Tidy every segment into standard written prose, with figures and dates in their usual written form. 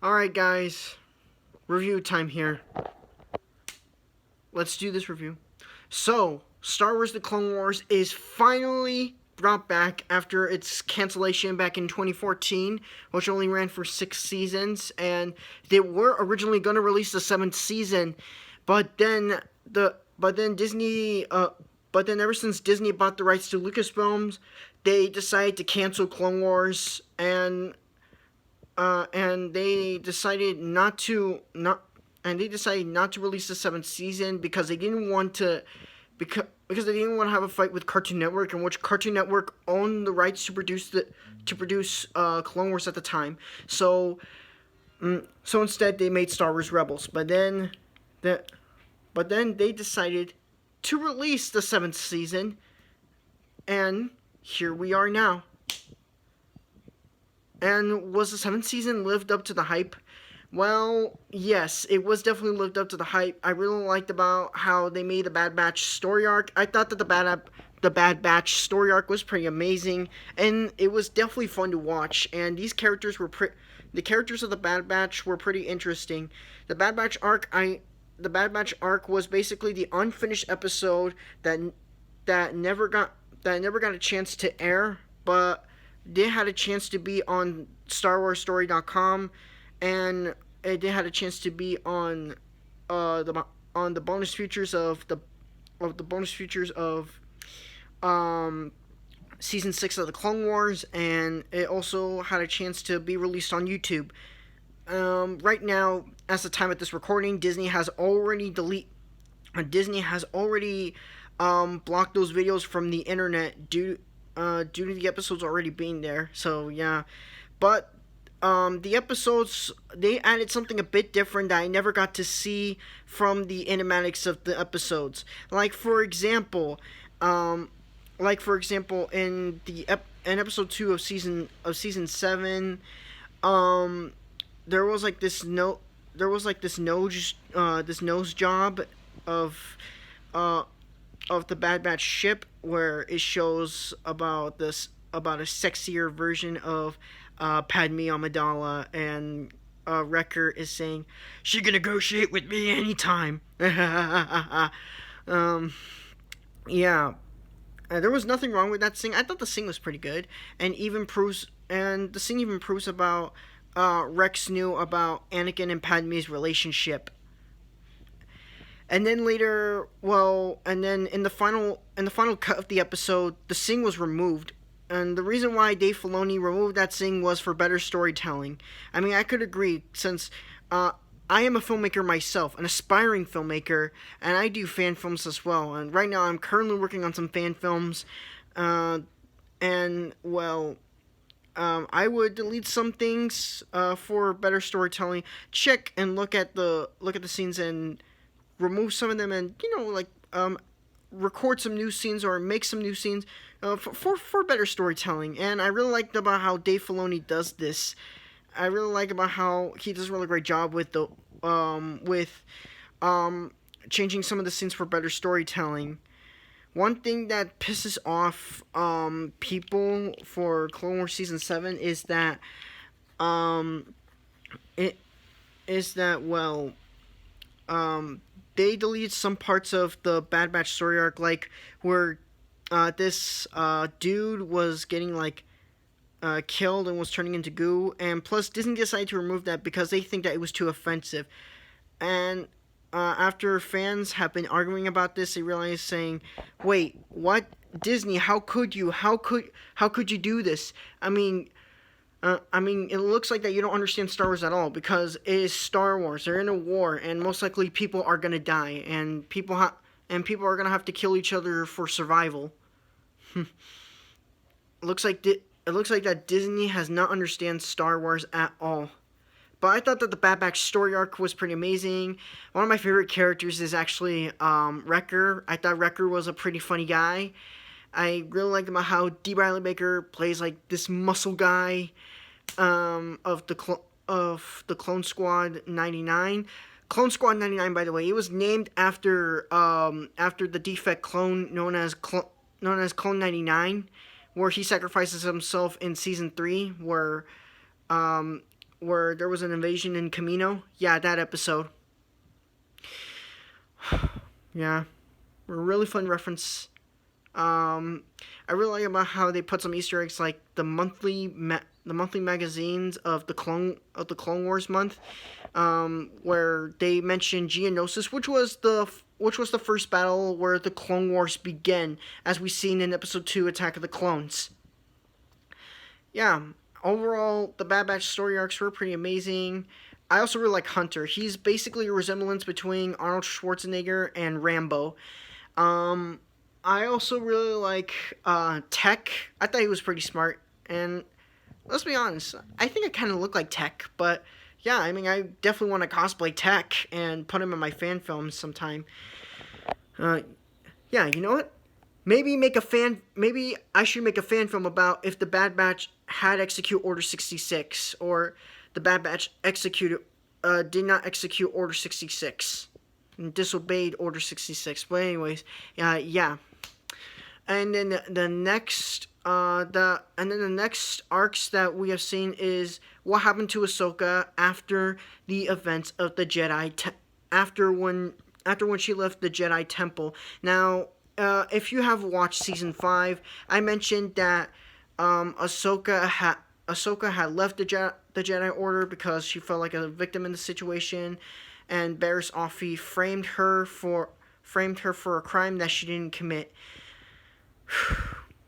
Alright, guys. Review time here. Let's do this review. So, Star Wars The Clone Wars is finally brought back after its cancellation back in 2014, which only ran for 6 seasons, and they were originally going to release the 7th season, but then Disney but then ever since Disney bought the rights to Lucasfilms, they decided to cancel Clone Wars, and they decided not to release the 7th season because they didn't want to have a fight with Cartoon Network, in which Cartoon Network owned the rights to produce Clone Wars at the time. So instead they made Star Wars Rebels. But then they decided to release the 7th season, and here we are now. And was the 7th season lived up to the hype? Well, yes, it was definitely lived up to the hype. I really liked about how they made the Bad Batch story arc. I thought that the Bad Batch story arc was pretty amazing, and it was definitely fun to watch. And the characters of the Bad Batch were pretty interesting. The Bad Batch arc was basically the unfinished episode that never got a chance to air, but they had a chance to be on StarWarsStory.com, and they had a chance to be on the bonus features of season 6 of the Clone Wars, and it also had a chance to be released on YouTube. Right now, as the time of this recording, Disney has already blocked those videos from the internet due to the episodes already being there. So yeah, but the episodes, they added something a bit different that I never got to see from the animatics of the episodes. Like for example, in episode 2 of season 7, there was like this nose job of the Bad Batch ship, where it shows about a sexier version of Padme Amidala, and Wrecker is saying, "She can negotiate with me anytime." Yeah, there was nothing wrong with that scene. I thought the scene was pretty good, and the scene even proves about Rex knew about Anakin and Padme's relationship. And then later, and then in the final cut of the episode, the scene was removed. And the reason why Dave Filoni removed that scene was for better storytelling. I mean, I could agree, since I am a filmmaker myself, an aspiring filmmaker, and I do fan films as well. And right now, I'm currently working on some fan films, I would delete some things for better storytelling. Check and look at the scenes and remove some of them, and record some new scenes or make some new scenes for better storytelling. And I really liked about how Dave Filoni does this. I really like about how he does a really great job with changing some of the scenes for better storytelling. One thing that pisses off people for Clone Wars season 7 is that they deleted some parts of the Bad Batch story arc, like where this dude was getting killed and was turning into goo, and plus Disney decided to remove that because they think that it was too offensive. And after fans have been arguing about this, they realized, saying, "Wait, what? Disney? How could you? How could you do this? I mean, it looks like that you don't understand Star Wars at all, because it is Star Wars. They're in a war, and most likely people are gonna die, and people are gonna have to kill each other for survival." It looks like that Disney has not understand Star Wars at all. But I thought that the Bad Batch story arc was pretty amazing. One of my favorite characters is actually Wrecker. I thought Wrecker was a pretty funny guy. I really like about how D. Riley Baker plays like this muscle guy of the Clone Squad 99. Clone Squad 99, by the way, it was named after the defect clone known as Clone 99, where he sacrifices himself in season 3, where where there was an invasion in Camino. Yeah, that episode. Yeah, a really fun reference. I really like about how they put some Easter eggs like the monthly magazines of the Clone Wars month, where they mentioned Geonosis, which was the first battle where the Clone Wars began, as we seen in Episode 2, Attack of the Clones. Yeah, overall, the Bad Batch story arcs were pretty amazing. I also really like Hunter. He's basically a resemblance between Arnold Schwarzenegger and Rambo. Um, I also really like Tech. I thought he was pretty smart, and let's be honest, I think I kind of look like Tech, but yeah, I mean, I definitely want to cosplay Tech and put him in my fan films sometime. Uh, yeah, you know what? Maybe I should make a fan film about if the Bad Batch had execute Order 66, or the Bad Batch did not execute Order 66 and disobeyed Order 66. But anyways, yeah. And then the next arcs that we have seen is what happened to Ahsoka after the events of the after when she left the Jedi Temple. Now, if you have watched season 5, I mentioned that Ahsoka had left the Jedi Order because she felt like a victim in the situation, and Barriss Offee framed her for a crime that she didn't commit.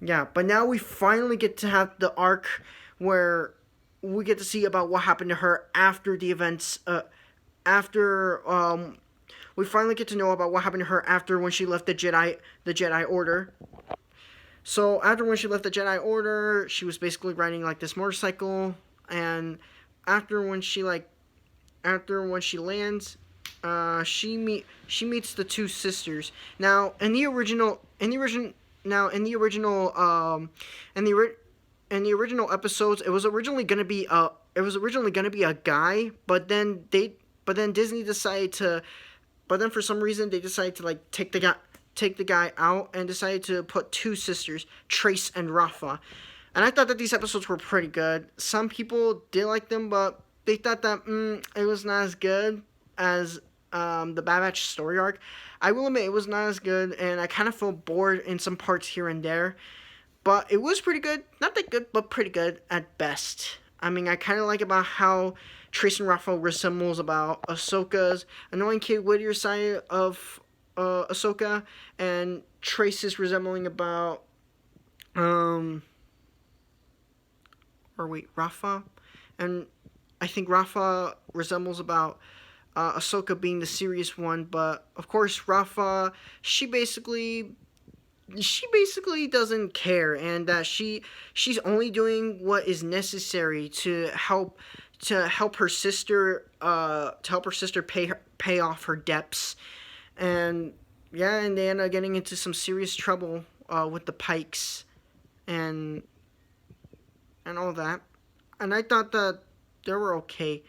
Yeah, but now we finally get to have the arc where we get to see about what happened to her after the events. We finally get to know about what happened to her after when she left the Jedi Order. So after when she left the Jedi Order, she was basically riding like this motorcycle, and after when she lands, she meets the two sisters. Now in the original episodes, it was originally gonna be a guy, but then Disney decided to, but then for some reason they decided to like take the guy out and decided to put two sisters, Trace and Rafa. And I thought that these episodes were pretty good. Some people did like them, but they thought that it was not as good as the Bad Batch story arc. I will admit it was not as good, and I kind of felt bored in some parts here and there. But it was pretty good. Not that good, but pretty good at best. I mean, I kind of like about how Trace and Rafa resembles about Ahsoka's annoying Kate Whittier side of Ahsoka, and Trace is resembling about Rafa, and I think Rafa resembles about Ahsoka being the serious one, but of course Rafa, she basically doesn't care, and that she's only doing what is necessary to help her sister pay off her debts. And yeah, and they end up getting into some serious trouble with the Pikes and all that. And I thought that they were okay.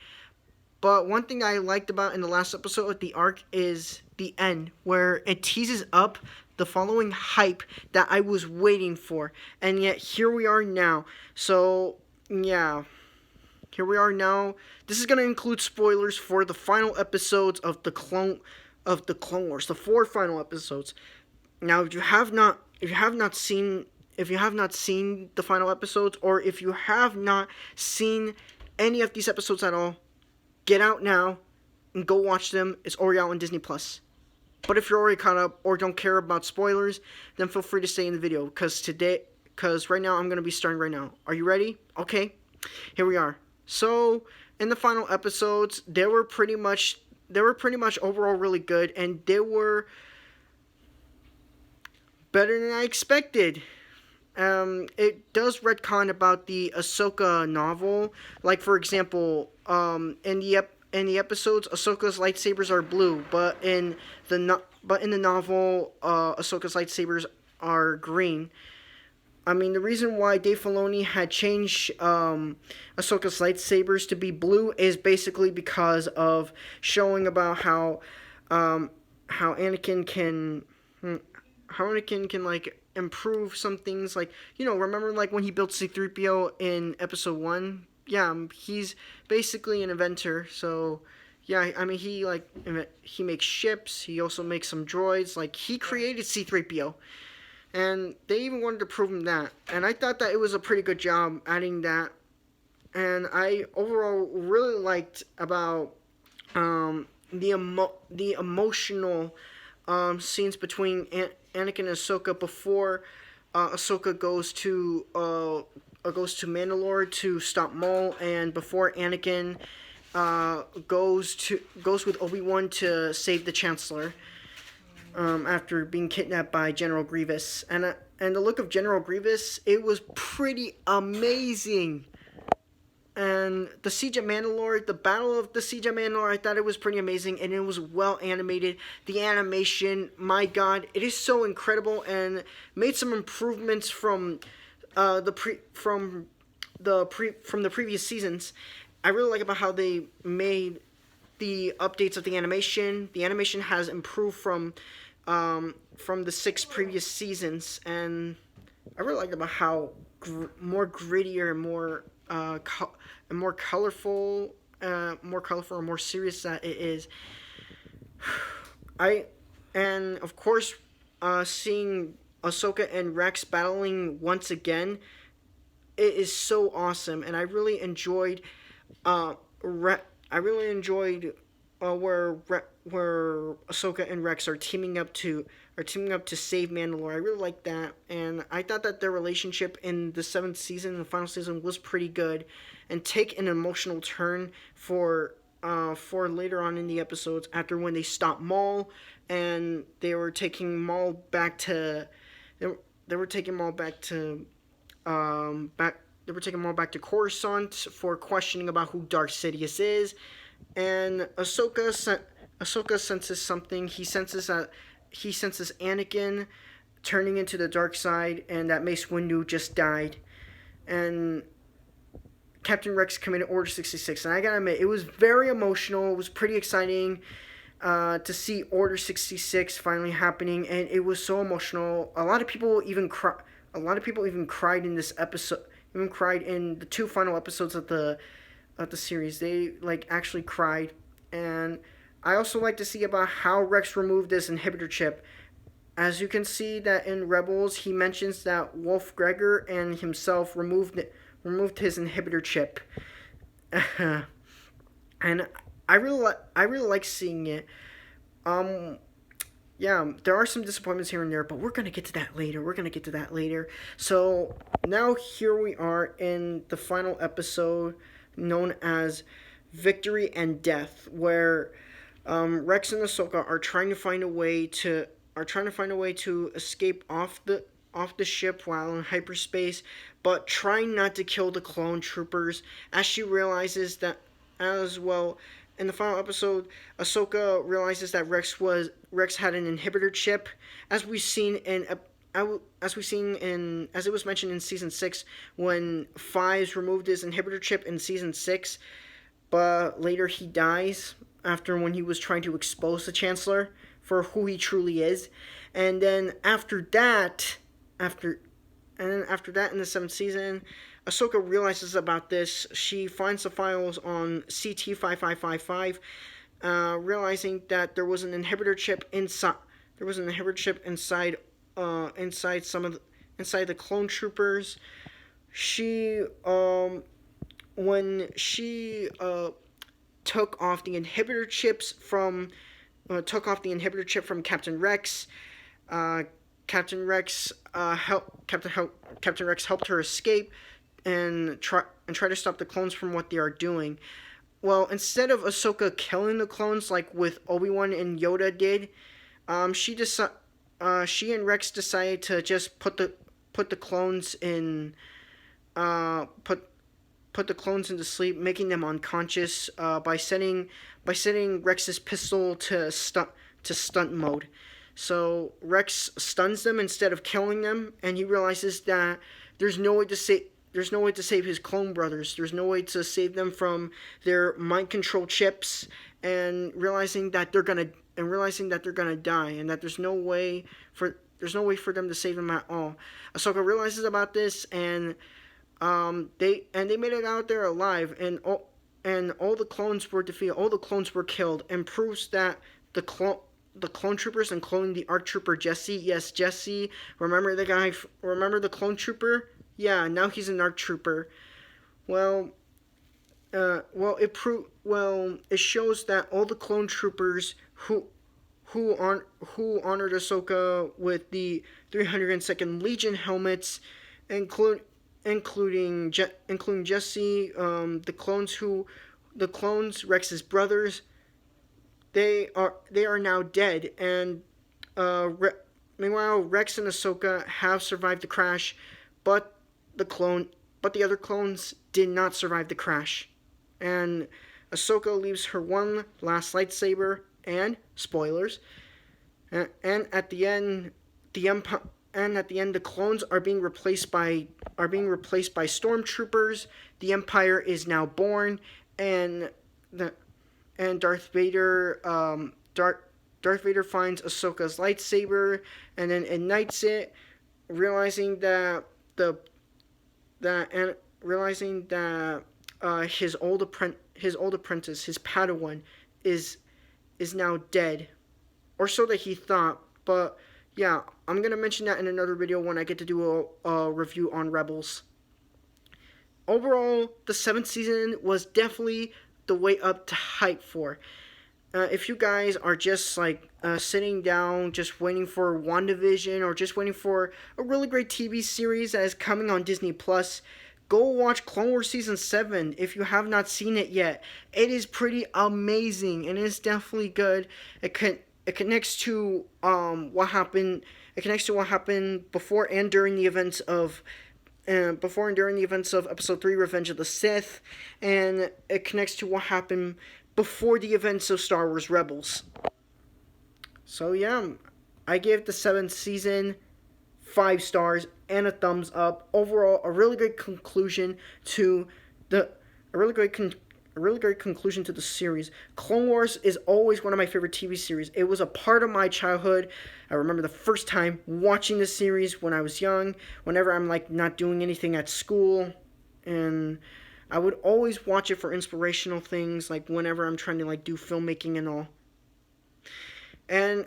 But one thing I liked about in the last episode of the arc is the end, where it teases up the following hype that I was waiting for. And yet here we are now. So yeah, here we are now. This is going to include spoilers for the final episodes of the Clone Wars, the 4 final episodes. Now, if you have not seen the final episodes, or if you have not seen any of these episodes at all, get out now and go watch them. It's already out on Disney Plus. But if you're already caught up or don't care about spoilers, then feel free to stay in the video, because right now I'm going to be starting right now. Are you ready? Okay, here we are. So in the final episodes, they were pretty much overall really good, and they were better than I expected. It does retcon about the Ahsoka novel. Like, for example, in the episodes, Ahsoka's lightsabers are blue, but in the novel, Ahsoka's lightsabers are green. I mean, the reason why Dave Filoni had changed Ahsoka's lightsabers to be blue is basically because of showing about how Anakin can like improve some things, like, you know, remember like when he built C-3PO in episode 1, yeah, he's basically an inventor. So yeah, I mean he makes ships. He also makes some droids. Like he created C-3PO, and they even wanted to prove him that. And I thought that it was a pretty good job adding that. And I overall really liked about the emotional scenes between Anakin and Ahsoka before Ahsoka goes to Mandalore to stop Maul, and before Anakin goes with Obi-Wan to save the Chancellor after being kidnapped by General Grievous. And the look of General Grievous, it was pretty amazing. And the Siege of Mandalore, the Battle of the Siege of Mandalore, I thought it was pretty amazing, and it was well animated. The animation, my God, it is so incredible, and made some improvements from the previous seasons. I really like about how they made the updates of the animation. The animation has improved from the 6 previous seasons, and I really like about how more grittier and more colorful, and more serious that it is. And of course, seeing Ahsoka and Rex battling once again, it is so awesome, and I really enjoyed, I really enjoyed where Ahsoka and Rex are teaming up to save Mandalore. I really like that, and I thought that their relationship in the 7th season and the final season was pretty good, and take an emotional turn for later on in the episodes after when they stopped Maul, and they were taking Maul back to they were taking Maul back to they were taking Maul back to Coruscant for questioning about who Darth Sidious is, and Ahsoka senses something. He senses Anakin turning into the dark side, and that Mace Windu just died, and Captain Rex committed Order 66. And I gotta admit, it was very emotional. It was pretty exciting to see Order 66 finally happening, and it was so emotional. A lot of people even cried in this episode. Even cried in the 2 final episodes of the series. They actually cried, and I also like to see about how Rex removed this inhibitor chip. As you can see that in Rebels, he mentions that Wolf Gregor and himself removed his inhibitor chip, and I really like seeing it. Yeah, there are some disappointments here and there, but we're gonna get to that later. So now here we are in the final episode, known as Victory and Death, where Rex and Ahsoka are trying to find a way to escape off the ship while in hyperspace, but trying not to kill the clone troopers, as she realizes that as well. In the final episode, Ahsoka realizes that Rex had an inhibitor chip, as it was mentioned in season 6, when Fives removed his inhibitor chip in season 6, but later he dies when he was trying to expose the Chancellor for who he truly is. And then after that in the 7th season, Ahsoka realizes about this. She finds the files on CT-5555, realizing that there was an inhibitor chip inside. Inside the clone troopers. When she took off the inhibitor chip from Captain Rex. Captain Rex helped her escape and try to stop the clones from what they are doing. Well, instead of Ahsoka killing the clones like with Obi-Wan and Yoda did, she and Rex decided to just put the clones in put the clones into sleep, making them unconscious by setting Rex's pistol to stunt mode. So Rex stuns them instead of killing them, and he realizes that there's no way to save his clone brothers. There's no way to save them from their mind control chips, and realizing that they're gonna die, and that there's no way for them to save them at all. Ahsoka realizes about this, and They made it out there alive, and all the clones were defeated. All the clones were killed, and proves that the clone troopers, including the ARC trooper Jesse. Yes, Jesse. Remember the guy? Remember the clone trooper? Yeah, now he's an ARC trooper. Well, it shows that all the clone troopers who honored Ahsoka with the 302nd Legion helmets, include including Jesse, the clones Rex's brothers. They are now dead, and meanwhile Rex and Ahsoka have survived the crash, but the clone but the other clones did not survive the crash, and Ahsoka leaves her one last lightsaber, and spoilers, and at the end, the clones are being replaced by stormtroopers. The Empire is now born, and the and Darth Vader finds Ahsoka's lightsaber and then ignites it, realizing that the that and realizing that his old apprentice, his Padawan, is now dead, or so that he thought. But yeah, I'm gonna mention that in another video when I get to do a review on Rebels. Overall, the 7th season was definitely the way up to hype for. If you guys are just sitting down, just waiting for WandaVision, or just waiting for a really great TV series that is coming on Disney Plus, go watch Clone Wars Season 7 if you have not seen it yet. It is pretty amazing, and it's definitely good. It connects to what happened. It connects to what happened before and during the events of Episode 3, Revenge of the Sith, and it connects to what happened before the events of Star Wars Rebels. So yeah, I gave the 7th season 5 stars and a thumbs up. Overall, a really great conclusion to the series. Clone Wars is always one of my favorite TV series. It was a part of my childhood. I remember the first time watching the series when I was young, whenever I'm not doing anything at school, and I would always watch it for inspirational things, whenever I'm trying to do filmmaking and all. And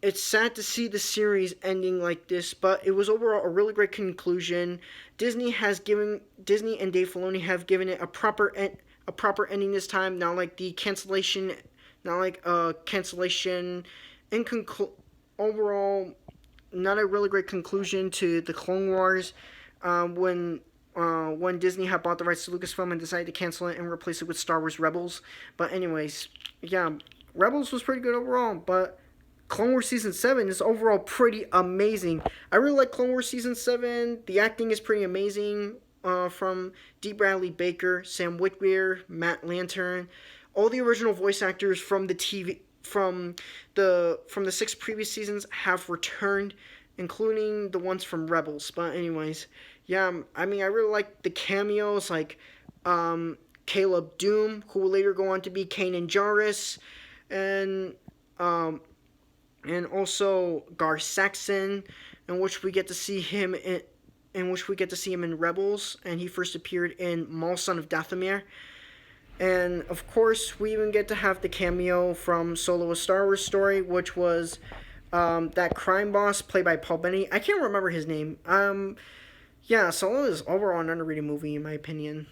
it's sad to see the series ending like this, but it was overall a really great conclusion. Disney and Dave Filoni have given it a proper ending this time. Not like the cancellation, overall, not a really great conclusion to the Clone Wars. When Disney had bought the rights to Lucasfilm and decided to cancel it and replace it with Star Wars Rebels. But anyways, yeah, Rebels was pretty good overall, but Clone Wars Season 7 is overall pretty amazing. I really like Clone Wars Season 7. The acting is pretty amazing, from D. Bradley Baker, Sam Witwer, Matt Lantern. All the original voice actors from the 6 previous seasons have returned, including the ones from Rebels. But anyways, yeah, I really like the cameos, Caleb Doom, who will later go on to be Kanan Jarrus, and also Gar Saxon, in which we get to see him in Rebels, and he first appeared in Maul, Son of Dathomir. And of course, we even get to have the cameo from Solo: A Star Wars Story, which was that crime boss played by Paul Bettany. I can't remember his name. Yeah, Solo is overall an underrated movie in my opinion.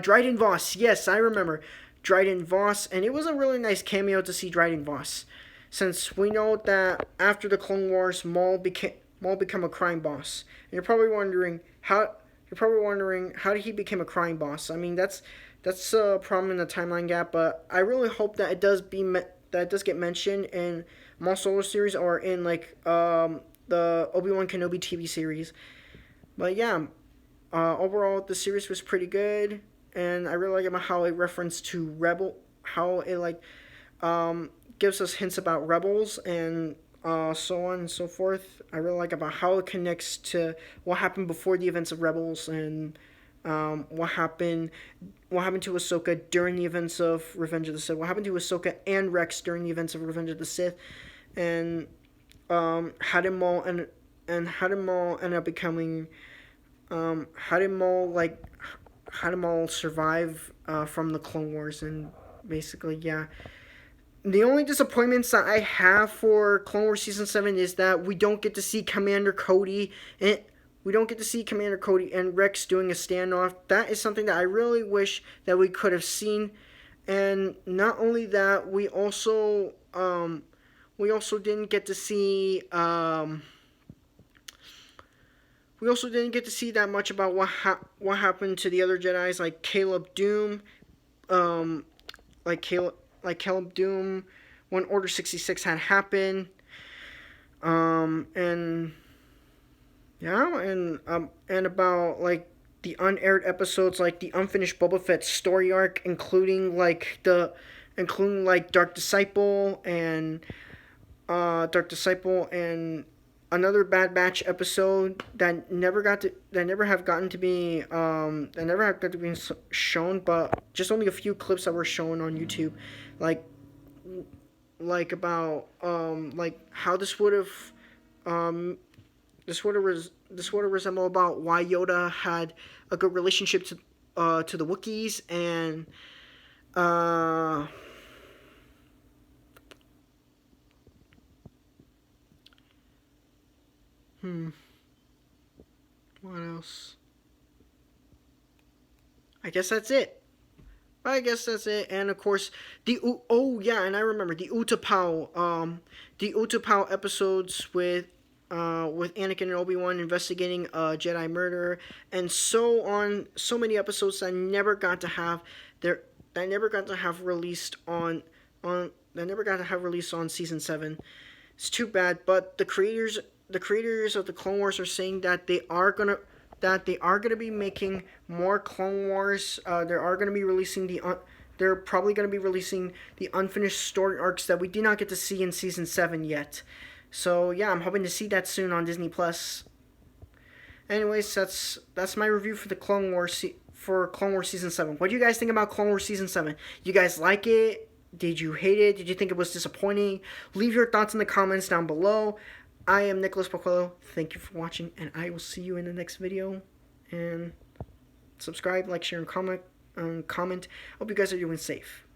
Dryden Voss, yes, I remember Dryden Voss, and it was a really nice cameo to see Dryden Voss, since we know that after the Clone Wars, Maul became a crime boss. And you're probably wondering how did he become a crime boss. That's a problem in the timeline gap, but I really hope that it does get mentioned in Maul Solo series, or in the Obi-Wan Kenobi TV series. But yeah, overall the series was pretty good, and I really like about how it referenced to how it gives us hints about Rebels and so on and so forth. I really like about how it connects to what happened before the events of Rebels, and what happened to Ahsoka during the events of Revenge of the Sith. What happened to Ahsoka and Rex during the events of Revenge of the Sith, and how did Maul end up becoming how did Maul survive from the Clone Wars, and basically, yeah. The only disappointments that I have for Clone Wars season 7 is that we don't get to see Commander Cody and Rex doing a standoff. That is something that I really wish that we could have seen. And not only that, we also didn't get to see we also didn't get to see that much about what happened to the other Jedi's, like Caleb Doom, um, like Caleb Doom when Order 66 had happened, and yeah, and about like the unaired episodes, like the unfinished Boba Fett story arc, including like Dark Disciple and another Bad Batch episode that never have gotten to be shown, but just only a few clips that were shown on YouTube, like about like how um this would have resembled about why Yoda had a good relationship to the Wookiees, and uh hmm what else? I guess that's it. I guess that's it. And of course, oh yeah, and I remember the Utapau episodes with Anakin and Obi-Wan investigating Jedi murder, and so on. So many episodes that never got to have their that never got to have released on that never got to have released on season 7. It's too bad, but the creators of the Clone Wars are saying that they are gonna be making more Clone Wars. They are gonna be releasing they're probably gonna be releasing the unfinished story arcs that we did not get to see in season 7 yet. So yeah, I'm hoping to see that soon on Disney Plus. Anyways, that's my review for the Clone Wars season 7. What do you guys think about Clone Wars season 7? You guys like it? Did you hate it? Did you think it was disappointing? Leave your thoughts in the comments down below. I am Nicolas Poquello. Thank you for watching, and I will see you in the next video. And subscribe, like, share, and comment. Hope you guys are doing safe.